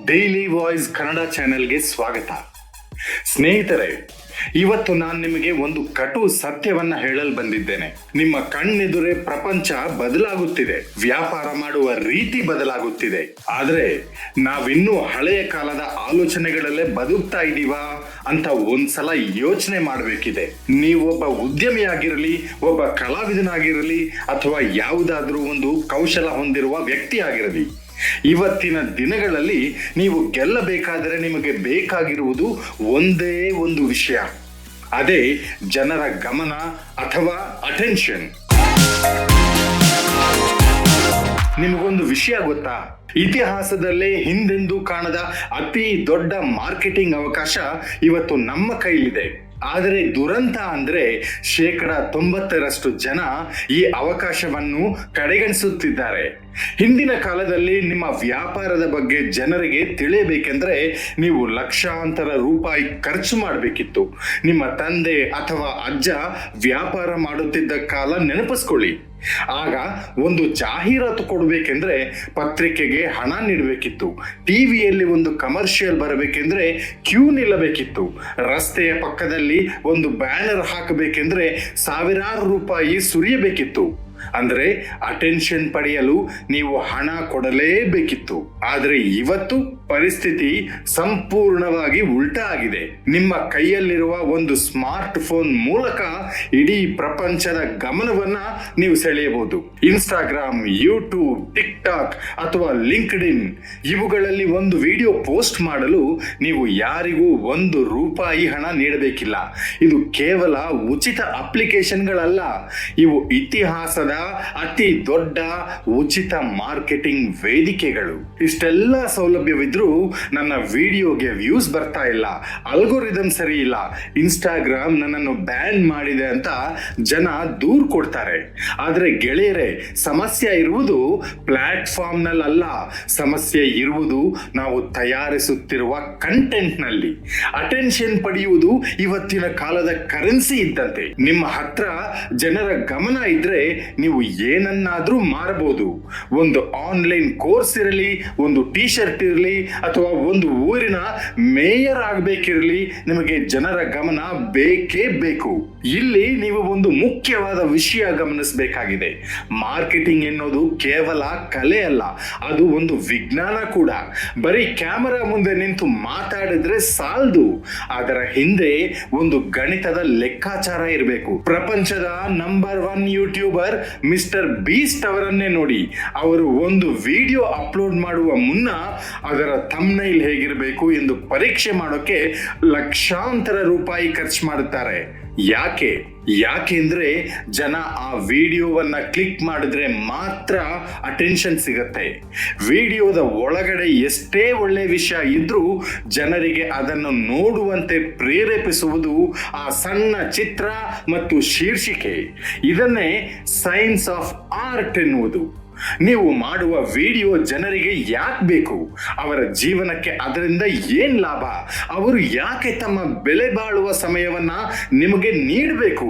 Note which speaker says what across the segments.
Speaker 1: Daily voice Kannada ಚಾನೆಲ್ಗೆ ಸ್ವಾಗತ. ಸ್ನೇಹಿತರೆ, ಇವತ್ತು ನಾನು ನಿಮಗೆ ಒಂದು ಕಟು ಸತ್ಯವನ್ನ ಹೇಳಲು ಬಂದಿದ್ದೇನೆ. ನಿಮ್ಮ ಕಣ್ಣೆದುರೇ ಪ್ರಪಂಚ ಬದಲಾಗುತ್ತಿದೆ, ವ್ಯಾಪಾರ ಮಾಡುವ ರೀತಿ ಬದಲಾಗುತ್ತಿದೆ. ಆದ್ರೆ ನಾವಿನ್ನೂ ಹಳೆಯ ಕಾಲದ ಆಲೋಚನೆಗಳಲ್ಲೇ ಬದುಕ್ತಾ ಇದ್ದೀವಾ ಅಂತ ಒಂದ್ಸಲ ಯೋಚನೆ ಮಾಡಬೇಕಿದೆ. ನೀವೊಬ್ಬ ಉದ್ಯಮಿಯಾಗಿರಲಿ, ಒಬ್ಬ ಕಲಾವಿದನಾಗಿರಲಿ, ಅಥವಾ ಯಾವುದಾದ್ರೂ ಒಂದು ಕೌಶಲ ಹೊಂದಿರುವ ವ್ಯಕ್ತಿ ಆಗಿರಲಿ, ಇವತ್ತಿನ ದಿನಗಳಲ್ಲಿ ನೀವು ಗೆಲ್ಲಬೇಕಾದರೆ ನಿಮಗೆ ಬೇಕಾಗಿರುವುದು ಒಂದೇ ಒಂದು ವಿಷಯ. ಅದೇ ಜನರ ಗಮನ ಅಥವಾ ಅಟೆನ್ಷನ್. ನಿಮಗೊಂದು ವಿಷಯ ಗೊತ್ತಾ? ಇತಿಹಾಸದಲ್ಲೇ ಹಿಂದೆಂದೂ ಕಾಣದ ಅತಿ ದೊಡ್ಡ ಮಾರ್ಕೆಟಿಂಗ್ ಅವಕಾಶ ಇವತ್ತು ನಮ್ಮ ಕೈಲಿದೆ. ಆದರೆ ದುರಂತ ಅಂದ್ರೆ 90% ಜನ ಈ ಅವಕಾಶವನ್ನು ಕಡೆಗಣಿಸುತ್ತಿದ್ದಾರೆ. ಹಿಂದಿನ ಕಾಲದಲ್ಲಿ ನಿಮ್ಮ ವ್ಯಾಪಾರದ ಬಗ್ಗೆ ಜನರಿಗೆ ತಿಳಿಯಬೇಕೆಂದ್ರೆ ನೀವು ಲಕ್ಷಾಂತರ ರೂಪಾಯಿ ಖರ್ಚು ಮಾಡಬೇಕಿತ್ತು. ನಿಮ್ಮ ತಂದೆ ಅಥವಾ ಅಜ್ಜ ವ್ಯಾಪಾರ ಮಾಡುತ್ತಿದ್ದ ಕಾಲ ನೆನಪಿಸ್ಕೊಳ್ಳಿ. ಆಗ ಒಂದು ಜಾಹೀರಾತು ಕೊಡಬೇಕೆಂದ್ರೆ ಪತ್ರಿಕೆಗೆ ಹಣ ನೀಡಬೇಕಿತ್ತು. ಟಿವಿಯಲ್ಲಿ ಒಂದು ಕಮರ್ಷಿಯಲ್ ಬರಬೇಕೆಂದ್ರೆ ಕ್ಯೂ ನಿಲ್ಲಬೇಕಿತ್ತು. ರಸ್ತೆಯ ಪಕ್ಕದಲ್ಲಿ ಒಂದು ಬ್ಯಾನರ್ ಹಾಕಬೇಕೆಂದ್ರೆ ಸಾವಿರಾರು ರೂಪಾಯಿ ಸುರಿಯಬೇಕಿತ್ತು. ಅಂದ್ರೆ ಅಟೆನ್ಷನ್ ಪಡೆಯಲು ನೀವು ಹಣ ಕೊಡಲೇಬೇಕಿತ್ತು. ಆದ್ರೆ ಇವತ್ತು ಪರಿಸ್ಥಿತಿ ಸಂಪೂರ್ಣವಾಗಿ ಉಲ್ಟಾ ಆಗಿದೆ. ನಿಮ್ಮ ಕೈಯಲ್ಲಿರುವ ಒಂದು ಸ್ಮಾರ್ಟ್ ಫೋನ್ ಮೂಲಕ ಇಡೀ ಪ್ರಪಂಚದ ಗಮನವನ್ನ ನೀವು ಸೆಳೆಯಬಹುದು. ಇನ್ಸ್ಟಾಗ್ರಾಮ್, ಯೂಟ್ಯೂಬ್, ಟಿಕ್ ಟಾಕ್ ಅಥವಾ ಲಿಂಕ್ಡ್ ಇನ್ ಇವುಗಳಲ್ಲಿ ಒಂದು ವಿಡಿಯೋ ಪೋಸ್ಟ್ ಮಾಡಲು ನೀವು ಯಾರಿಗೂ ₹1 ಹಣ ನೀಡಬೇಕಿಲ್ಲ. ಇದು ಕೇವಲ ಉಚಿತ ಅಪ್ಲಿಕೇಶನ್ಗಳಲ್ಲ, ಇವು ಇತಿಹಾಸದ ಅತಿ ದೊಡ್ಡ ಉಚಿತ ಮಾರ್ಕೆಟಿಂಗ್ ವೇದಿಕೆಗಳು. ಇಷ್ಟೆಲ್ಲ ಸೌಲಭ್ಯವಿದ್ರೂ ನನ್ನ ವಿಡಿಯೋಗೆ ವ್ಯೂಸ್ ಬರ್ತಾ ಇಲ್ಲ, ಅಲ್ಗೋರಿದಮ್ ಸರಿ ಇಲ್ಲ, ಇನ್ಸ್ಟಾಗ್ರಾಮ್ ನನ್ನನ್ನು ಬ್ಯಾನ್ ಮಾಡಿದೆ ಅಂತ ಜನ ದೂರು ಕೊಡ್ತಾರೆ. ಆದ್ರೆ ಗೆಳೆಯರೇ, ಸಮಸ್ಯೆ ಇರುವುದು ಪ್ಲಾಟ್ಫಾರ್ಮ್ ನಲ್ಲ, ಸಮಸ್ಯೆ ಇರುವುದು ನಾವು ತಯಾರಿಸುತ್ತಿರುವ ಕಂಟೆಂಟ್ ನಲ್ಲಿ. ಅಟೆನ್ಷನ್ ಪಡೆಯುವುದು ಇವತ್ತಿನ ಕಾಲದ ಕರೆನ್ಸಿ ಇದ್ದಂತೆ. ನಿಮ್ಮ ಹತ್ರ ಜನರ ಗಮನ ಇದ್ರೆ ನೀವು ಏನನ್ನಾದ್ರೂ ಮಾರಬಹುದು. ಒಂದು ಆನ್ಲೈನ್ ಕೋರ್ಸ್ ಇರಲಿ, ಒಂದು ಟಿ ಶರ್ಟ್ ಇರಲಿ, ಅಥವಾ ಒಂದು ಊರಿನ ಮೇಯರ್ ಆಗಬೇಕಿರಲಿ, ನಿಮಗೆ ಜನರ ಗಮನ ಬೇಕೇ ಬೇಕು. ಇಲ್ಲಿ ನೀವು ಒಂದು ಮುಖ್ಯವಾದ ವಿಷಯ ಗಮನಿಸಬೇಕಾಗಿದೆ. ಮಾರ್ಕೆಟಿಂಗ್ ಎನ್ನುವುದು ಕೇವಲ ಕಲೆ ಅಲ್ಲ, ಅದು ಒಂದು ವಿಜ್ಞಾನ ಕೂಡ. ಬರೀ ಕ್ಯಾಮರಾ ಮುಂದೆ ನಿಂತು ಮಾತಾಡಿದ್ರೆ ಸಾಲದು, ಅದರ ಹಿಂದೆ ಒಂದು ಗಣಿತದ ಲೆಕ್ಕಾಚಾರ ಇರಬೇಕು. ಪ್ರಪಂಚದ ನಂಬರ್ 1 ಯೂಟ್ಯೂಬರ್ ಮಿಸ್ಟರ್ ಬೀಸ್ಟ್ ಅವರನ್ನೇ ನೋಡಿ. ಅವರು ಒಂದು ವಿಡಿಯೋ ಅಪ್ಲೋಡ್ ಮಾಡುವ ಮುನ್ನ ಅದರ ಥಂಬ್ನೈಲ್ ಹೇಗಿರಬೇಕು ಎಂದು ಪರೀಕ್ಷೆ ಮಾಡೋಕೆ ಲಕ್ಷಾಂತರ ರೂಪಾಯಿ ಖರ್ಚು ಮಾಡುತ್ತಾರೆ. ಯಾಕೆಂದ್ರೆ ಜನ ಆ ವಿಡಿಯೋವನ್ನ ಕ್ಲಿಕ್ ಮಾಡಿದ್ರೆ ಮಾತ್ರ ಅಟೆನ್ಷನ್ ಸಿಗತ್ತೆ. ವಿಡಿಯೋದ ಒಳಗಡೆ ಎಷ್ಟೇ ಒಳ್ಳೆ ವಿಷಯ ಇದ್ರೂ ಜನರಿಗೆ ಅದನ್ನು ನೋಡುವಂತೆ ಪ್ರೇರೇಪಿಸುವುದು ಆ ಸಣ್ಣ ಚಿತ್ರ ಮತ್ತು ಶೀರ್ಷಿಕೆ. ಇದನ್ನೇ ಸೈನ್ಸ್ ಆಫ್ ಆರ್ಟ್ ಎನ್ನುವುದು. ನೀವು ಮಾಡುವ ವಿಡಿಯೋ ಜನರಿಗೆ ಯಾಕೆ ಬೇಕು? ಅವರ ಜೀವನಕ್ಕೆ ಅದರಿಂದ ಏನ್ ಲಾಭ? ಅವರು ಯಾಕೆ ತಮ್ಮ ಬೆಲೆ ಬಾಳುವ ಸಮಯವನ್ನ ನಿಮಗೆ ನೀಡಬೇಕು?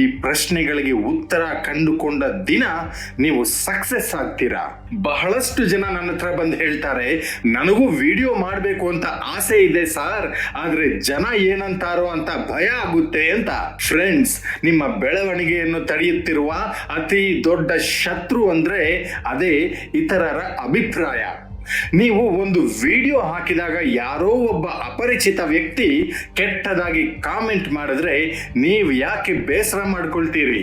Speaker 1: ಈ ಪ್ರಶ್ನೆಗಳಿಗೆ ಉತ್ತರ ಕಂಡುಕೊಂಡ ದಿನ ನೀವು ಸಕ್ಸಸ್ ಆಗ್ತೀರಾ. ಬಹಳಷ್ಟು ಜನ ನನ್ನ ಹತ್ರ ಬಂದು ಹೇಳ್ತಾರೆ, ನನಗೂ ವಿಡಿಯೋ ಮಾಡಬೇಕು ಅಂತ ಆಸೆ ಇದೆ ಸರ್, ಆದ್ರೆ ಜನ ಏನಂತಾರೋ ಅಂತ ಭಯ ಆಗುತ್ತೆ ಅಂತ. ಫ್ರೆಂಡ್ಸ್, ನಿಮ್ಮ ಬೆಳವಣಿಗೆಯನ್ನು ತಡೆಯುತ್ತಿರುವ ಅತಿ ದೊಡ್ಡ ಶತ್ರು ಅಂದ್ರೆ ಅದೇ ಇತರರ ಅಭಿಪ್ರಾಯ. ನೀವು ಒಂದು ವಿಡಿಯೋ ಹಾಕಿದಾಗ ಯಾರೋ ಒಬ್ಬ ಅಪರಿಚಿತ ವ್ಯಕ್ತಿ ಕೆಟ್ಟದಾಗಿ ಕಾಮೆಂಟ್ ಮಾಡಿದ್ರೆ ನೀವು ಯಾಕೆ ಬೇಸರ ಮಾಡ್ಕೊಳ್ತೀರಿ?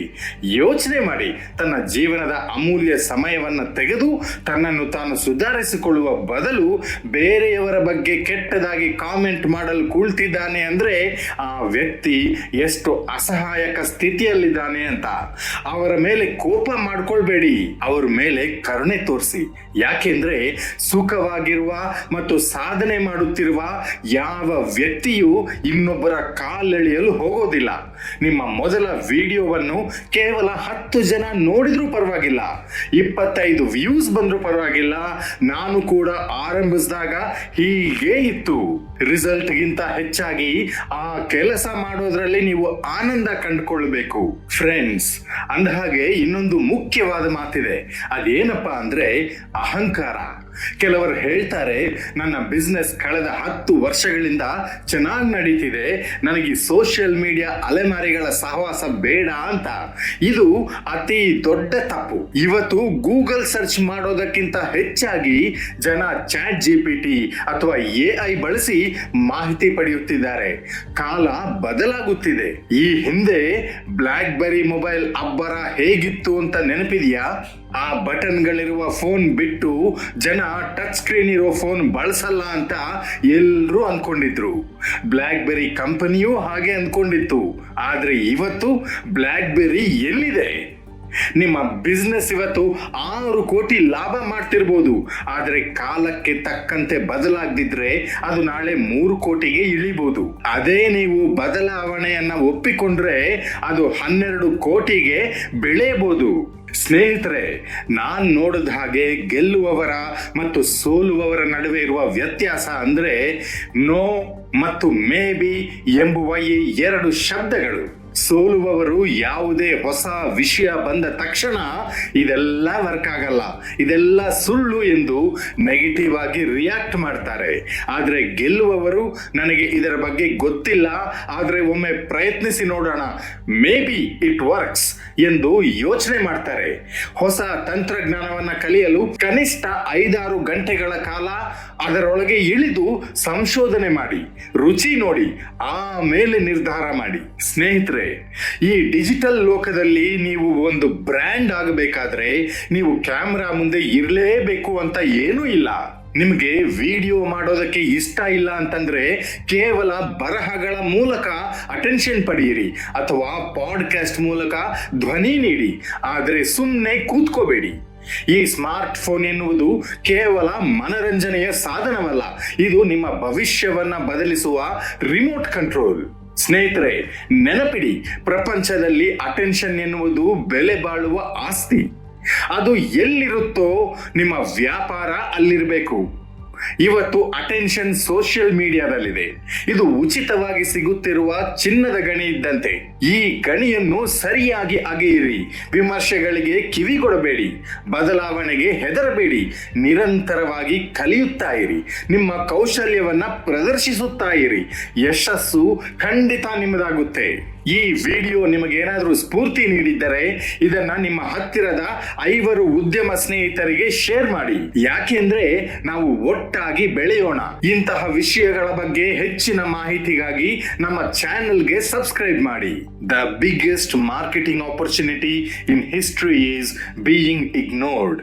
Speaker 1: ಯೋಚನೆ ಮಾಡಿ. ತನ್ನ ಜೀವನದ ಅಮೂಲ್ಯ ಸಮಯವನ್ನು ತೆಗೆದು ತನ್ನನ್ನು ತಾನು ಸುಧಾರಿಸಿಕೊಳ್ಳುವ ಬದಲು ಬೇರೆಯವರ ಬಗ್ಗೆ ಕೆಟ್ಟದಾಗಿ ಕಾಮೆಂಟ್ ಮಾಡಲು ಕುಳಿತಿದ್ದಾನೆ ಅಂದ್ರೆ ಆ ವ್ಯಕ್ತಿ ಎಷ್ಟು ಅಸಹಾಯಕ ಸ್ಥಿತಿಯಲ್ಲಿದ್ದಾನೆ ಅಂತ. ಅವರ ಮೇಲೆ ಕೋಪ ಮಾಡ್ಕೊಳ್ಬೇಡಿ, ಅವರ ಮೇಲೆ ಕರುಣೆ ತೋರಿಸಿ. ಯಾಕೆಂದ್ರೆ ಸುಖವಾಗಿರುವ ಮತ್ತು ಸಾಧನೆ ಮಾಡುತ್ತಿರುವ ಯಾವ ವ್ಯಕ್ತಿಯೂ ಇನ್ನೊಬ್ಬರ ಕಾಲೆಳೆಯಲು ಹೋಗೋದಿಲ್ಲ. ನಿಮ್ಮ ಮೊದಲ ವಿಡಿಯೋವನ್ನು ಕೇವಲ 10 ಜನ ನೋಡಿದ್ರೂ ಪರವಾಗಿಲ್ಲ, 25 ವ್ಯೂಸ್ ಬಂದ್ರೂ ಪರವಾಗಿಲ್ಲ. ನಾನು ಕೂಡ ಆರಂಭಿಸಿದಾಗ ಹೀಗೆ ಇತ್ತು. ರಿಸಲ್ಟ್ ಗಿಂತ ಹೆಚ್ಚಾಗಿ ಆ ಕೆಲಸ ಮಾಡೋದ್ರಲ್ಲಿ ನೀವು ಆನಂದ ಕಂಡುಕೊಳ್ಬೇಕು. ಫ್ರೆಂಡ್ಸ್, ಅಂದಹಾಗೆ ಇನ್ನೊಂದು ಮುಖ್ಯವಾದ ಮಾತಿದೆ. ಅದೇನಪ್ಪಾ ಅಂದ್ರೆ ಅಹಂಕಾರ. ಕೆಲವರು ಹೇಳ್ತಾರೆ, ನನ್ನ ಬಿಸ್ನೆಸ್ ಕಳೆದ 10 ವರ್ಷಗಳಿಂದ ಚೆನ್ನಾಗಿ ನಡೀತಿದೆ, ನನಗೆ ಸೋಷಿಯಲ್ ಮೀಡಿಯಾ ಅಲೆಮಾರಿಗಳ ಸಹವಾಸ ಬೇಡ ಅಂತ. ಇದು ಅತಿ ದೊಡ್ಡ ತಪ್ಪು. ಇವತ್ತು ಗೂಗಲ್ ಸರ್ಚ್ ಮಾಡೋದಕ್ಕಿಂತ ಹೆಚ್ಚಾಗಿ ಜನ ಚಾಟ್ GPT ಅಥವಾ AI ಬಳಸಿ ಮಾಹಿತಿ ಪಡೆಯುತ್ತಿದ್ದಾರೆ. ಕಾಲ ಬದಲಾಗುತ್ತಿದೆ. ಈ ಹಿಂದೆ ಬ್ಲ್ಯಾಕ್ಬೆರಿ ಮೊಬೈಲ್ ಅಬ್ಬರ ಹೇಗಿತ್ತು ಅಂತ ನೆನಪಿದೆಯಾ? ಆ ಬಟನ್ಗಳಿರುವ ಫೋನ್ ಬಿಟ್ಟು ಜನ ಟಚ್ ಸ್ಕ್ರೀನ್ ಇರೋ ಫೋನ್ ಬಳಸಲ್ಲ ಅಂತ ಎಲ್ಲರೂ ಅನ್ಕೊಂಡಿದ್ರು. ಬ್ಲ್ಯಾಕ್ಬೆರಿ ಕಂಪನಿಯೂ ಹಾಗೆ ಅನ್ಕೊಂಡಿತ್ತು. ಆದ್ರೆ ಇವತ್ತು ಬ್ಲ್ಯಾಕ್ಬೆರಿ ಎಲ್ಲಿದೆ? ನಿಮ್ಮ ಬಿಸ್ನೆಸ್ ಇವತ್ತು 6 ಕೋಟಿ ಲಾಭ ಮಾಡ್ತಿರ್ಬೋದು, ಆದ್ರೆ ಕಾಲಕ್ಕೆ ತಕ್ಕಂತೆ ಬದಲಾಗದಿದ್ರೆ ಅದು ನಾಳೆ 3 ಕೋಟಿಗೆ ಇಳಿಬಹುದು. ಅದೇ ನೀವು ಬದಲಾವಣೆಯನ್ನ ಒಪ್ಪಿಕೊಂಡ್ರೆ ಅದು 12 ಕೋಟಿಗೆ ಬೆಳೆಯಬಹುದು. ಸ್ನೇಹಿತರೆ, ನಾನ್ ನೋಡಿದ ಹಾಗೆ ಗೆಲ್ಲುವವರ ಮತ್ತು ಸೋಲುವವರ ನಡುವೆ ಇರುವ ವ್ಯತ್ಯಾಸ ಅಂದ್ರೆ ನೋ ಮತ್ತು ಮೇ ಬಿ ಎಂಬುವ ಈ 2 ಶಬ್ದಗಳು. ಸೋಲುವವರು ಯಾವುದೇ ಹೊಸ ವಿಷಯ ಬಂದ ತಕ್ಷಣ ಇದೆಲ್ಲ ವರ್ಕ್ ಆಗಲ್ಲ, ಇದೆಲ್ಲ ಸುಳ್ಳು ಎಂದು ನೆಗೆಟಿವ್ ಆಗಿ ರಿಯಾಕ್ಟ್ ಮಾಡ್ತಾರೆ. ಆದ್ರೆ ಗೆಲ್ಲುವವರು, ನನಗೆ ಇದರ ಬಗ್ಗೆ ಗೊತ್ತಿಲ್ಲ, ಆದ್ರೆ ಒಮ್ಮೆ ಪ್ರಯತ್ನಿಸಿ ನೋಡೋಣ, ಮೇ ಬಿ ಇಟ್ ವರ್ಕ್ಸ್ ಎಂದು ಯೋಚನೆ ಮಾಡ್ತಾರೆ. ಹೊಸ ತಂತ್ರಜ್ಞಾನವನ್ನ ಕಲಿಯಲು ಕನಿಷ್ಠ 5-6 ಗಂಟೆಗಳ ಕಾಲ ಅದರೊಳಗೆ ಇಳಿದು ಸಂಶೋಧನೆ ಮಾಡಿ, ರುಚಿ ನೋಡಿ, ಆಮೇಲೆ ನಿರ್ಧಾರ ಮಾಡಿ. ಸ್ನೇಹಿತರೆ, ಈ ಡಿಜಿಟಲ್ ಲೋಕದಲ್ಲಿ ನೀವು ಒಂದು ಬ್ರ್ಯಾಂಡ್ ಆಗಬೇಕಾದ್ರೆ ನೀವು ಕ್ಯಾಮ್ರಾ ಮುಂದೆ ಇರಲೇಬೇಕು ಅಂತ ಏನೂ ಇಲ್ಲ. ನಿಮಗೆ ವಿಡಿಯೋ ಮಾಡೋದಕ್ಕೆ ಇಷ್ಟ ಇಲ್ಲ ಅಂತಂದ್ರೆ ಕೇವಲ ಬರಹಗಳ ಮೂಲಕ ಅಟೆನ್ಷನ್ ಪಡೆಯಿರಿ ಅಥವಾ ಪಾಡ್ಕಾಸ್ಟ್ ಮೂಲಕ ಧ್ವನಿ ನೀಡಿ, ಆದರೆ ಸುಮ್ಮನೆ ಕೂತ್ಕೋಬೇಡಿ. ಈ ಸ್ಮಾರ್ಟ್ ಫೋನ್ ಎನ್ನುವುದು ಕೇವಲ ಮನರಂಜನೆಯ ಸಾಧನವಲ್ಲ, ಇದು ನಿಮ್ಮ ಭವಿಷ್ಯವನ್ನ ಬದಲಿಸುವ ರಿಮೋಟ್ ಕಂಟ್ರೋಲ್. ಸ್ನೇಹಿತರೆ, ನೆನಪಿಡಿ, ಪ್ರಪಂಚದಲ್ಲಿ ಅಟೆನ್ಷನ್ ಎನ್ನುವುದು ಬೆಲೆ ಬಾಳುವ ಆಸ್ತಿ. ಅದು ಎಲ್ಲಿರುತ್ತೋ ನಿಮ್ಮ ವ್ಯಾಪಾರ ಅಲ್ಲಿರಬೇಕು. ಇವತ್ತು ಅಟೆನ್ಷನ್ ಸೋಷಿಯಲ್ ಮೀಡಿಯಾದಲ್ಲಿದೆ. ಇದು ಉಚಿತವಾಗಿ ಸಿಗುತ್ತಿರುವ ಚಿನ್ನದ ಗಣಿ ಇದ್ದಂತೆ. ಈ ಗಣಿಯನ್ನು ಸರಿಯಾಗಿ ಅಗೆಯಿರಿ. ವಿಮರ್ಶೆಗಳಿಗೆ ಕಿವಿಗೊಡಬೇಡಿ, ಬದಲಾವಣೆಗೆ ಹೆದರಬೇಡಿ, ನಿರಂತರವಾಗಿ ಕಲಿಯುತ್ತಾ ಇರಿ, ನಿಮ್ಮ ಕೌಶಲ್ಯವನ್ನ ಪ್ರದರ್ಶಿಸುತ್ತಾ ಇರಿ. ಯಶಸ್ಸು ಖಂಡಿತ ನಿಮ್ಮದಾಗುತ್ತೆ. ಈ ವಿಡಿಯೋ ನಿಮಗೇನಾದರೂ ಸ್ಫೂರ್ತಿ ನೀಡಿದ್ದರೆ ಇದನ್ನ ನಿಮ್ಮ ಹತ್ತಿರದ 5 ಉದ್ಯಮ ಸ್ನೇಹಿತರಿಗೆ ಶೇರ್ ಮಾಡಿ. ಯಾಕೆಂದ್ರೆ ನಾವು ಒಟ್ಟಾಗಿ ಬೆಳೆಯೋಣ. ಇಂತಹ ವಿಷಯಗಳ ಬಗ್ಗೆ ಹೆಚ್ಚಿನ ಮಾಹಿತಿಗಾಗಿ ನಮ್ಮ ಚಾನೆಲ್ಗೆ ಸಬ್ಸ್ಕ್ರೈಬ್ ಮಾಡಿ. The biggest marketing opportunity in history is being ignored.